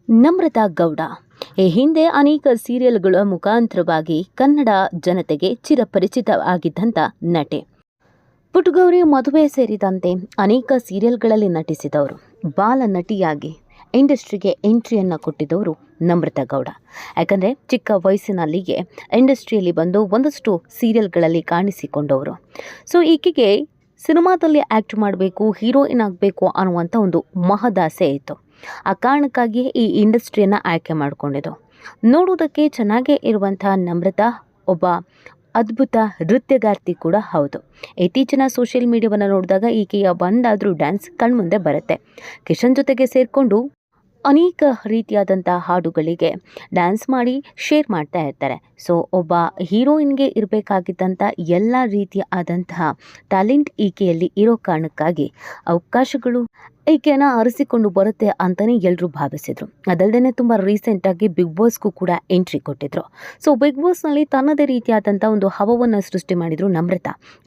ನಮ್ರತಾ ಗೌಡ ಈ ಹಿಂದೆ ಅನೇಕ ಸೀರಿಯಲ್ಗಳ ಮುಖಾಂತರವಾಗಿ ಕನ್ನಡ ಜನತೆಗೆ ಚಿರಪರಿಚಿತವಾಗಿದ್ದಂಥ ನಟಿ. ಪುಟ್ಟಗೌರಿ ಮದುವೆ ಸೇರಿದಂತೆ ಅನೇಕ ಸೀರಿಯಲ್ಗಳಲ್ಲಿ ನಟಿಸಿದವರು. ಬಾಲ ನಟಿಯಾಗಿ ಇಂಡಸ್ಟ್ರಿಗೆ ಎಂಟ್ರಿಯನ್ನು ಕೊಟ್ಟಿದ್ದವರು ನಮ್ರತಾ ಗೌಡ. ಯಾಕಂದರೆ ಚಿಕ್ಕ ವಯಸ್ಸಿನಲ್ಲಿಯೇ ಇಂಡಸ್ಟ್ರಿಯಲ್ಲಿ ಬಂದು ಒಂದಷ್ಟು ಸೀರಿಯಲ್ಗಳಲ್ಲಿ ಕಾಣಿಸಿಕೊಂಡವರು. ಸೊ ಈಕೆಗೆ ಸಿನಿಮಾದಲ್ಲಿ ಆ್ಯಕ್ಟ್ ಮಾಡಬೇಕು, ಹೀರೋಯಿನ್ ಆಗಬೇಕು ಅನ್ನುವಂಥ ಒಂದು ಮಹದಾಸೆ ಇತ್ತು. ಆ ಕಾರಣಕ್ಕಾಗಿಯೇ ಈ ಇಂಡಸ್ಟ್ರಿಯನ್ನು ಆಯ್ಕೆ ಮಾಡಿಕೊಂಡಿದ್ದು. ನೋಡುವುದಕ್ಕೆ ಚೆನ್ನಾಗೇ ಇರುವಂಥ ನಮ್ರತಾ ಒಬ್ಬ ಅದ್ಭುತ ನೃತ್ಯಗಾರ್ತಿ ಕೂಡ ಹೌದು. ಇತ್ತೀಚಿನ ಸೋಷಿಯಲ್ ಮೀಡಿಯಾವನ್ನು ನೋಡಿದಾಗ ಈಕೆಯ ಒಂದಾದರೂ ಡ್ಯಾನ್ಸ್ ಕಣ್ಮುಂದೆ ಬರುತ್ತೆ. ಕಿಶನ್ ಜೊತೆಗೆ ಸೇರಿಕೊಂಡು ಅನೇಕ ರೀತಿಯಾದಂಥ ಹಾಡುಗಳಿಗೆ ಡ್ಯಾನ್ಸ್ ಮಾಡಿ ಶೇರ್ ಮಾಡ್ತಾ ಇರ್ತಾರೆ. ಸೊ ಒಬ್ಬ ಹೀರೋಯಿನ್ಗೆ ಇರಬೇಕಾಗಿದ್ದಂಥ ಎಲ್ಲ ರೀತಿಯಾದಂತಹ ಟ್ಯಾಲೆಂಟ್ ಈಕೆಯಲ್ಲಿ ಇರೋ ಕಾರಣಕ್ಕಾಗಿ ಅವಕಾಶಗಳು ಈಕೆಯನ್ನು ಅರಸಿಕೊಂಡು ಬರುತ್ತೆ ಅಂತಲೇ ಎಲ್ಲರೂ ಭಾವಿಸಿದರು. ಅದಲ್ಲದೆ ತುಂಬ ರೀಸೆಂಟಾಗಿ ಬಿಗ್ ಬಾಸ್ಗೂ ಕೂಡ ಎಂಟ್ರಿ ಕೊಟ್ಟಿದ್ರು. ಸೊ ಬಿಗ್ ಬಾಸ್ನಲ್ಲಿ ತನ್ನದೇ ರೀತಿಯಾದಂಥ ಒಂದು ಹವವನ್ನು ಸೃಷ್ಟಿ ಮಾಡಿದರು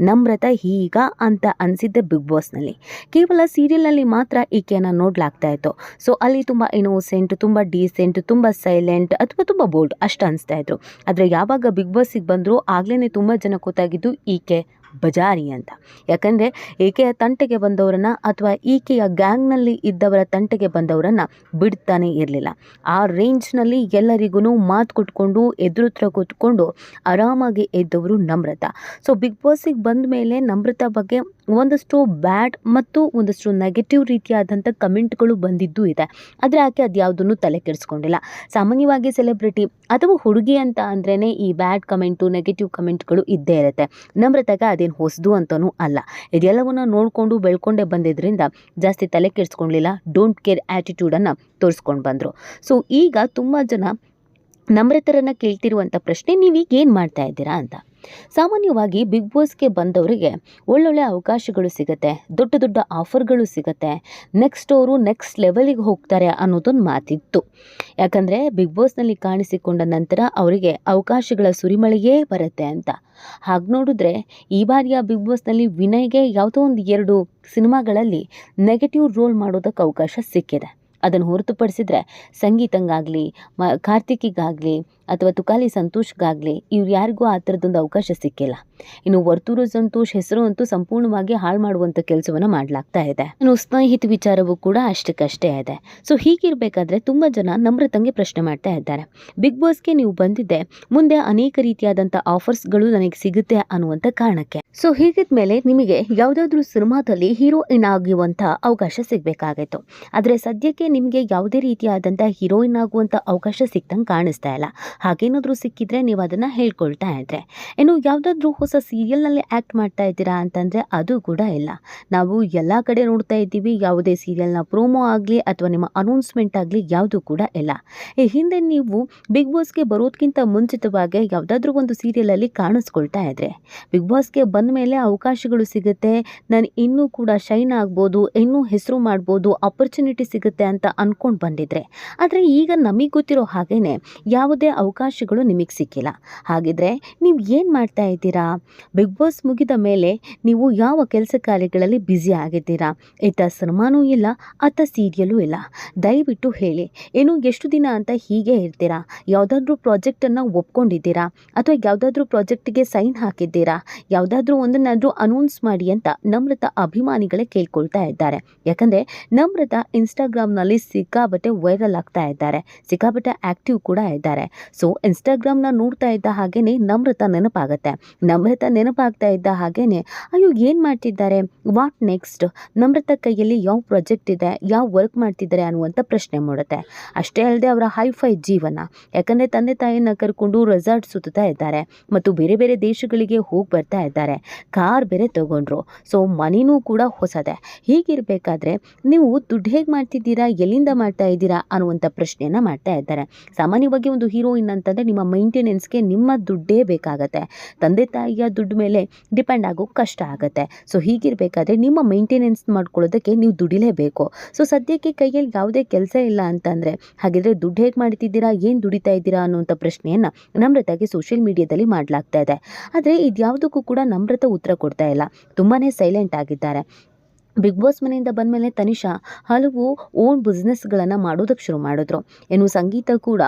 ನಮ್ರತಾ ಹೀಗ ಅಂತ ಅನಿಸಿದ್ದೆ ಬಿಗ್ ಬಾಸ್ನಲ್ಲಿ. ಕೇವಲ ಸೀರಿಯಲ್ನಲ್ಲಿ ಮಾತ್ರ ಈಕೆಯನ್ನು ನೋಡಲಾಗ್ತಾ ಇತ್ತು. ಸೊ ಅಲ್ಲಿ ತುಂಬ ಇನೋಸೆಂಟ್, ತುಂಬ ಡೀಸೆಂಟ್, ತುಂಬ ಸೈಲೆಂಟ್ ಅಥವಾ ತುಂಬ ಬೋಲ್ಡ್ ಅಷ್ಟು ಅನಿಸ್ತಾ ಇದ್ರು. ಆದರೆ ಯಾವಾಗ ಬಿಗ್ ಬಾಸಿಗೆ ಬಂದರೂ ಆಗಲೇ ತುಂಬ ಜನ ಗೊತ್ತಾಗಿದ್ದು ಈಕೆ ಬಜಾರಿ ಅಂತ. ಯಾಕಂದರೆ ಈಕೆಯ ತಂಟೆಗೆ ಬಂದವರನ್ನು ಅಥವಾ ಈಕೆಯ ಗ್ಯಾಂಗ್ನಲ್ಲಿ ಇದ್ದವರ ತಂಟೆಗೆ ಬಂದವರನ್ನು ಬಿಡ್ತಾನೆ ಇರಲಿಲ್ಲ. ಆ ರೇಂಜ್ನಲ್ಲಿ ಎಲ್ಲರಿಗೂ ಮಾತು ಕೊಟ್ಕೊಂಡು ಎದುರುತ್ರ ಕೂತ್ಕೊಂಡು ಆರಾಮಾಗಿ ಇದ್ದವರು ನಮ್ರತಾ. ಸೊ ಬಿಗ್ ಬಾಸಿಗೆ ಬಂದ ಮೇಲೆ ನಮ್ರತಾ ಬಗ್ಗೆ ಒಂದಷ್ಟು ಬ್ಯಾಡ್ ಮತ್ತು ಒಂದಷ್ಟು ನೆಗೆಟಿವ್ ರೀತಿಯಾದಂಥ ಕಮೆಂಟ್ಗಳು ಬಂದಿದ್ದೂ ಇದೆ. ಆದರೆ ಆಕೆ ಅದ್ಯಾವುದನ್ನು ತಲೆ ಕೆಡಿಸ್ಕೊಂಡಿಲ್ಲ. ಸಾಮಾನ್ಯವಾಗಿ ಸೆಲೆಬ್ರಿಟಿ ಅಥವಾ ಹುಡುಗಿ ಅಂತ ಅಂದ್ರೇ ಈ ಬ್ಯಾಡ್ ಕಮೆಂಟು, ನೆಗೆಟಿವ್ ಕಮೆಂಟ್ಗಳು ಇದ್ದೇ ಇರುತ್ತೆ. ನಮ್ರತಾಗೆ ಅದೇನು ಹೊಸದು ಅಂತಲೂ ಅಲ್ಲ. ಇದೆಲ್ಲವನ್ನು ನೋಡಿಕೊಂಡು ಬೆಳ್ಕೊಂಡೇ ಬಂದಿದ್ದರಿಂದ ಜಾಸ್ತಿ ತಲೆ ಕೆಡಿಸ್ಕೊಳ್ಳಲಿಲ್ಲ. ಡೋಂಟ್ ಕೇರ್ ಆ್ಯಟಿಟ್ಯೂಡನ್ನು ತೋರಿಸ್ಕೊಂಡು ಬಂದರು. ಸೊ ಈಗ ತುಂಬ ಜನ ನಮ್ರತರನ್ನು ಕೇಳ್ತಿರುವಂಥ ಪ್ರಶ್ನೆ, ನೀವೀಗ ಏನು ಮಾಡ್ತಾ ಇದ್ದೀರಾ ಅಂತ. ಸಾಮಾನ್ಯವಾಗಿ ಬಿಗ್ ಬಾಸ್ಗೆ ಬಂದವರಿಗೆ ಒಳ್ಳೊಳ್ಳೆ ಅವಕಾಶಗಳು ಸಿಗುತ್ತೆ, ದೊಡ್ಡ ದೊಡ್ಡ ಆಫರ್ಗಳು ಸಿಗುತ್ತೆ, ನೆಕ್ಸ್ಟ್ ಅವರು ನೆಕ್ಸ್ಟ್ ಲೆವೆಲಿಗೆ ಹೋಗ್ತಾರೆ ಅನ್ನೋದೊಂದು ಮಾತಿತ್ತು. ಯಾಕಂದರೆ ಬಿಗ್ ಬಾಸ್ನಲ್ಲಿ ಕಾಣಿಸಿಕೊಂಡ ನಂತರ ಅವರಿಗೆ ಅವಕಾಶಗಳ ಸುರಿಮಳೆಯೇ ಬರುತ್ತೆ ಅಂತ. ಹಾಗೆ ನೋಡಿದ್ರೆ ಈ ಬಾರಿಯ ಬಿಗ್ ಬಾಸ್ನಲ್ಲಿ ವಿನಯ್ಗೆ ಯಾವುದೋ ಒಂದು 2 ಸಿನಿಮಾಗಳಲ್ಲಿ ನೆಗೆಟಿವ್ ರೋಲ್ ಮಾಡೋದಕ್ಕೆ ಅವಕಾಶ ಸಿಕ್ಕಿದೆ. ಅದನ್ನು ಹೊರತುಪಡಿಸಿದರೆ ಸಂಗೀತಂಗಾಗಲಿ, ಕಾರ್ತಿಕಿಗಾಗಲಿ ಅಥವಾ ತುಕಾಲಿ ಸಂತೋಷ್ಗಾಗಲಿ ಇವ್ರು ಯಾರಿಗೂ ಆ ಥರದೊಂದು ಅವಕಾಶ ಸಿಕ್ಕಿಲ್ಲ. ಇನ್ನು ವರ್ತೂರು ಸಂತೋಷ್ ಹೆಸರು ಅಂತೂ ಸಂಪೂರ್ಣವಾಗಿ ಹಾಳು ಮಾಡುವಂಥ ಕೆಲಸವನ್ನು ಮಾಡಲಾಗ್ತಾ ಇದೆ. ಇನ್ನು ಸ್ನೇಹಿತ ವಿಚಾರವೂ ಕೂಡ ಅಷ್ಟಕ್ಕಷ್ಟೇ ಇದೆ. ಸೊ ಹೀಗಿರಬೇಕಾದ್ರೆ ತುಂಬ ಜನ ನಮ್ರತಂಗೆ ಪ್ರಶ್ನೆ ಮಾಡ್ತಾ ಇದ್ದಾರೆ, ಬಿಗ್ ಬಾಸ್ಗೆ ನೀವು ಬಂದಿದ್ದೆ ಮುಂದೆ ಅನೇಕ ರೀತಿಯಾದಂಥ ಆಫರ್ಸ್ಗಳು ನನಗೆ ಸಿಗುತ್ತೆ ಅನ್ನುವಂಥ ಕಾರಣಕ್ಕೆ. ಸೊ ಹೀಗಿದ್ಮೇಲೆ ನಿಮಗೆ ಯಾವುದಾದ್ರೂ ಸಿನಿಮಾದಲ್ಲಿ ಹೀರೋಯಿನ್ ಆಗುವಂಥ ಅವಕಾಶ ಸಿಗಬೇಕಾಗಿತ್ತು. ಆದರೆ ಸದ್ಯಕ್ಕೆ ನಿಮಗೆ ಯಾವುದೇ ರೀತಿಯಾದಂಥ ಹೀರೋಯಿನ್ ಆಗುವಂಥ ಅವಕಾಶ ಸಿಕ್ತಂಗೆ ಕಾಣಿಸ್ತಾ ಇಲ್ಲ. ಹಾಗೇನಾದರೂ ಸಿಕ್ಕಿದ್ರೆ ನೀವು ಅದನ್ನು ಹೇಳ್ಕೊಳ್ತಾ ಇದ್ರೆ. ಇನ್ನು ಯಾವುದಾದ್ರೂ ಹೊಸ ಸೀರಿಯಲ್ನಲ್ಲಿ ಆ್ಯಕ್ಟ್ ಮಾಡ್ತಾ ಇದ್ದೀರಾ ಅಂತಂದರೆ ಅದು ಕೂಡ ಇಲ್ಲ. ನಾವು ಎಲ್ಲ ಕಡೆ ನೋಡ್ತಾ ಇದ್ದೀವಿ, ಯಾವುದೇ ಸೀರಿಯಲ್ನ ಪ್ರೋಮೋ ಆಗಲಿ ಅಥವಾ ನಿಮ್ಮ ಅನೌನ್ಸ್ಮೆಂಟ್ ಆಗಲಿ ಯಾವುದೂ ಕೂಡ ಇಲ್ಲ. ಈ ಹಿಂದೆ ನೀವು ಬಿಗ್ ಬಾಸ್ಗೆ ಬರೋದಕ್ಕಿಂತ ಮುಂಚಿತವಾಗಿ ಯಾವುದಾದ್ರೂ ಒಂದು ಸೀರಿಯಲಲ್ಲಿ ಕಾಣಿಸ್ಕೊಳ್ತಾ ಇದ್ರೆ. ಬಿಗ್ ಬಾಸ್ಗೆ ಬಂದ ಮೇಲೆ ಅವಕಾಶಗಳು ಸಿಗುತ್ತೆ, ನಾನು ಇನ್ನೂ ಕೂಡ ಶೈನ್ ಆಗ್ಬೋದು, ಇನ್ನೂ ಹೆಸರು ಮಾಡ್ಬೋದು, ಆಪರ್ಚುನಿಟಿ ಸಿಗುತ್ತೆ ಅಂತ ಅಂದ್ಕೊಂಡು ಬಂದಿದ್ರೆ. ಆದರೆ ಈಗ ನಮಗೆ ಗೊತ್ತಿರೋ ಹಾಗೇ ಯಾವುದೇ ಅವಕಾಶಗಳು ನಿಮಗೆ ಸಿಕ್ಕಿಲ್ಲ. ಹಾಗಿದ್ರೆ ನೀವು ಏನು ಮಾಡ್ತಾ ಇದ್ದೀರಾ? ಬಿಗ್ ಬಾಸ್ ಮುಗಿದ ಮೇಲೆ ನೀವು ಯಾವ ಕೆಲಸ ಕಾರ್ಯಗಳಲ್ಲಿ ಬ್ಯುಸಿ ಆಗಿದ್ದೀರಾ? ಇತ್ತ ಸಿನಿಮಾನೂ ಇಲ್ಲ, ಅತ್ತ ಸೀರಿಯಲೂ ಇಲ್ಲ. ದಯವಿಟ್ಟು ಹೇಳಿ, ಏನು ಎಷ್ಟು ದಿನ ಅಂತ ಹೀಗೆ ಇರ್ತೀರಾ? ಯಾವುದಾದ್ರೂ ಪ್ರಾಜೆಕ್ಟನ್ನು ಒಪ್ಕೊಂಡಿದ್ದೀರಾ ಅಥವಾ ಯಾವುದಾದ್ರೂ ಪ್ರಾಜೆಕ್ಟಿಗೆ ಸೈನ್ ಹಾಕಿದ್ದೀರಾ? ಯಾವುದಾದ್ರೂ ಒಂದನ್ನಾದರೂ ಅನೌನ್ಸ್ ಮಾಡಿ ಅಂತ ನಮ್ರತಾ ಅಭಿಮಾನಿಗಳೇ ಕೇಳ್ಕೊಳ್ತಾ ಇದ್ದಾರೆ. ಯಾಕಂದರೆ ನಮ್ರತಾ ಇನ್ಸ್ಟಾಗ್ರಾಮ್ನಲ್ಲಿ ಸಿಕ್ಕಾಬಟ್ಟೆ ವೈರಲ್ ಆಗ್ತಾ ಇದ್ದಾರೆ, ಸಿಕ್ಕಾಬಟ್ಟೆ ಆ್ಯಕ್ಟಿವ್ ಕೂಡ ಇದ್ದಾರೆ. ಸೊ ಇನ್ಸ್ಟಾಗ್ರಾಮ್ನ ನೋಡ್ತಾ ಇದ್ದ ಹಾಗೇನೆ ನಮ್ರತಾ ನೆನಪಾಗ್ತಾ ಇದ್ದ ಹಾಗೇನೆ ಅಯ್ಯೋ ಏನು ಮಾಡ್ತಿದ್ದಾರೆ, ವಾಟ್ ನೆಕ್ಸ್ಟ್, ನಮ್ರತಾ ಕೈಯಲ್ಲಿ ಯಾವ ಪ್ರಾಜೆಕ್ಟ್ ಇದೆ, ಯಾವ ವರ್ಕ್ ಮಾಡ್ತಿದ್ದಾರೆ ಅನ್ನುವಂಥ ಪ್ರಶ್ನೆ ಮೂಡುತ್ತೆ. ಅಷ್ಟೇ ಅಲ್ಲದೆ ಅವರ ಹೈಫೈ ಜೀವನ, ಯಾಕಂದರೆ ತಂದೆ ತಾಯಿಯನ್ನು ಕರ್ಕೊಂಡು ರೆಸಾರ್ಟ್ ಸುತ್ತಾ ಇದ್ದಾರೆ ಮತ್ತು ಬೇರೆ ಬೇರೆ ದೇಶಗಳಿಗೆ ಹೋಗಿ ಬರ್ತಾ ಇದ್ದಾರೆ. ಕಾರ್ ಬೇರೆ ತಗೊಂಡ್ರು. ಸೊ ಮನಿನೂ ಕೂಡ ಹೊಸದೆ. ಹೀಗಿರಬೇಕಾದ್ರೆ ನೀವು ದುಡ್ಡು ಹೇಗೆ ಮಾಡ್ತಿದ್ದೀರಾ, ಎಲ್ಲಿಂದ ಮಾಡ್ತಾ ಇದ್ದೀರಾ ಅನ್ನುವಂಥ ಪ್ರಶ್ನೆಯನ್ನು ಮಾಡ್ತಾ ಇದ್ದಾರೆ. ಸಾಮಾನ್ಯವಾಗಿ ಒಂದು ಹೀರೋಯಿನ್ ಅಂತಂದರೆ ನಿಮ್ಮ ಮೈಂಟೆನೆನ್ಸ್ಗೆ ನಿಮ್ಮ ದುಡ್ಡೇ ಬೇಕಾಗತ್ತೆ. ತಂದೆ ತಾಯಿಯ ದುಡ್ಡು ಮೇಲೆ ಡಿಪೆಂಡ್ ಆಗೋಕ್ಕೆ ಕಷ್ಟ ಆಗುತ್ತೆ. ಸೊ ಹೀಗಿರಬೇಕಾದ್ರೆ ನಿಮ್ಮ ಮೈಂಟೆನೆನ್ಸ್ ಮಾಡ್ಕೊಳ್ಳೋದಕ್ಕೆ ನೀವು ದುಡಿಲೇಬೇಕು. ಸೊ ಸದ್ಯಕ್ಕೆ ಕೈಯಲ್ಲಿ ಯಾವುದೇ ಕೆಲಸ ಇಲ್ಲ ಅಂತಂದರೆ ಹಾಗಿದ್ರೆ ದುಡ್ಡು ಹೇಗೆ ಮಾಡ್ತಿದ್ದೀರಾ, ಏನು ದುಡಿತಾ ಇದ್ದೀರಾ ಅನ್ನುವಂಥ ಪ್ರಶ್ನೆಯನ್ನು ನಮ್ರತಾಗೆ ಸೋಷಿಯಲ್ ಮೀಡಿಯಾದಲ್ಲಿ ಮಾಡಲಾಗ್ತಾ ಇದೆ. ಆದರೆ ಇದ್ಯಾವುದಕ್ಕೂ ಕೂಡ ನಮ್ರತಾ ಉತ್ತರ ಕೊಡ್ತಾ ಇಲ್ಲ, ತುಂಬಾ ಸೈಲೆಂಟ್ ಆಗಿದ್ದಾರೆ. ಬಿಗ್ ಬಾಸ್ ಮನೆಯಿಂದ ಬಂದಮೇಲೆ ತನಿಷಾ ಹಲವು ಓನ್ ಬಿಸ್ನೆಸ್ಗಳನ್ನು ಮಾಡೋದಕ್ಕೆ ಶುರು ಮಾಡಿದ್ರು. ಇನ್ನು ಸಂಗೀತ ಕೂಡ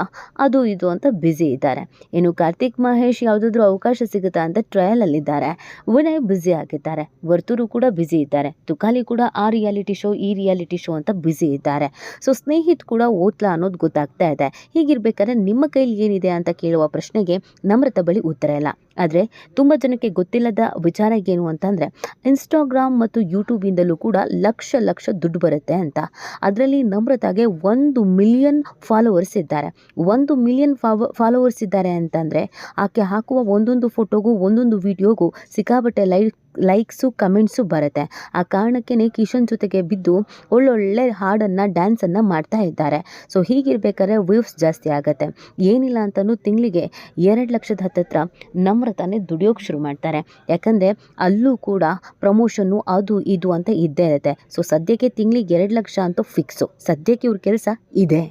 ಅದು ಇದು ಅಂತ ಬ್ಯುಸಿ ಇದ್ದಾರೆ. ಇನ್ನು ಕಾರ್ತಿಕ್ ಮಹೇಶ್ ಯಾವುದಾದ್ರೂ ಅವಕಾಶ ಸಿಗುತ್ತಾ ಅಂತ ಟ್ರಯಲಲ್ಲಿದ್ದಾರೆ. ವಿನಯ್ ಬ್ಯುಸಿ ಆಗಿದ್ದಾರೆ. ವರ್ತೂರು ಕೂಡ ಬ್ಯುಸಿ ಇದ್ದಾರೆ. ತುಕಾಲಿ ಕೂಡ ಆ ರಿಯಾಲಿಟಿ ಶೋ ಈ ರಿಯಾಲಿಟಿ ಶೋ ಅಂತ ಬ್ಯುಸಿ ಇದ್ದಾರೆ. ಸೊ ಸ್ನೇಹಿತ್ ಕೂಡ ಓದ್ಲಾ ಅನ್ನೋದು ಗೊತ್ತಾಗ್ತಾ ಇದೆ. ಹೀಗಿರ್ಬೇಕಾದ್ರೆ ನಿಮ್ಮ ಕೈಲಿ ಏನಿದೆ ಅಂತ ಕೇಳುವ ಪ್ರಶ್ನೆಗೆ ನಮ್ರತಾ ಬಳಿ ಉತ್ತರ ಇಲ್ಲ. ಆದರೆ ತುಂಬ ಜನಕ್ಕೆ ಗೊತ್ತಿಲ್ಲದ ವಿಚಾರ ಏನು ಅಂತಂದರೆ ಇನ್ಸ್ಟಾಗ್ರಾಮ್ ಮತ್ತು ಯೂಟ್ಯೂಬಿಂದಲೂ ಕೂಡ ಲಕ್ಷ ದುಡ್ಡು ಬರುತ್ತೆ ಅಂತ. ಅದರಲ್ಲಿ ನಮ್ರತಾಗೆ 1 ಮಿಲಿಯನ್ ಫಾಲೋವರ್ಸ್ ಇದ್ದಾರೆ. 1 ಮಿಲಿಯನ್ ಫಾಲೋವರ್ಸ್ ಇದ್ದಾರೆ ಅಂತಂದರೆ ಆಕೆ ಹಾಕುವ ಒಂದೊಂದು ಫೋಟೋಗೂ ಒಂದೊಂದು ವಿಡಿಯೋಗೂ ಸಿಕ್ಕಾಪಟ್ಟೆ ಲೈಕ್ಸು ಕಮೆಂಟ್ಸು ಬರುತ್ತೆ. ಆ ಕಾರಣಕ್ಕೇ ಕಿಶನ್ ಜೊತೆಗೆ ಬಿದ್ದು ಒಳ್ಳೊಳ್ಳೆ ಹಾಡನ್ನು ಡ್ಯಾನ್ಸನ್ನು ಮಾಡ್ತಾ ಇದ್ದಾರೆ. ಸೊ ಹೀಗಿರ್ಬೇಕಾದ್ರೆ ವ್ಯೂವ್ಸ್ ಜಾಸ್ತಿ ಆಗುತ್ತೆ. ಏನಿಲ್ಲ ಅಂತಲೂ ತಿಂಗಳಿಗೆ 2 ಲಕ್ಷದ ಹತ್ತತ್ರ ನಮ್ರತಾನೇ ದುಡಿಯೋಕೆ ಶುರು ಮಾಡ್ತಾರೆ. ಯಾಕಂದರೆ ಅಲ್ಲೂ ಕೂಡ ಪ್ರಮೋಷನ್ನು ಅದು ಇದು ಅಂತ ಇದ್ದೇ ಇರುತ್ತೆ. ಸೊ ಸದ್ಯಕ್ಕೆ ತಿಂಗಳಿಗೆ 2 ಲಕ್ಷ ಅಂತೂ ಫಿಕ್ಸು. ಸದ್ಯಕ್ಕೆ ಇವ್ರ ಕೆಲಸ ಇದೆ.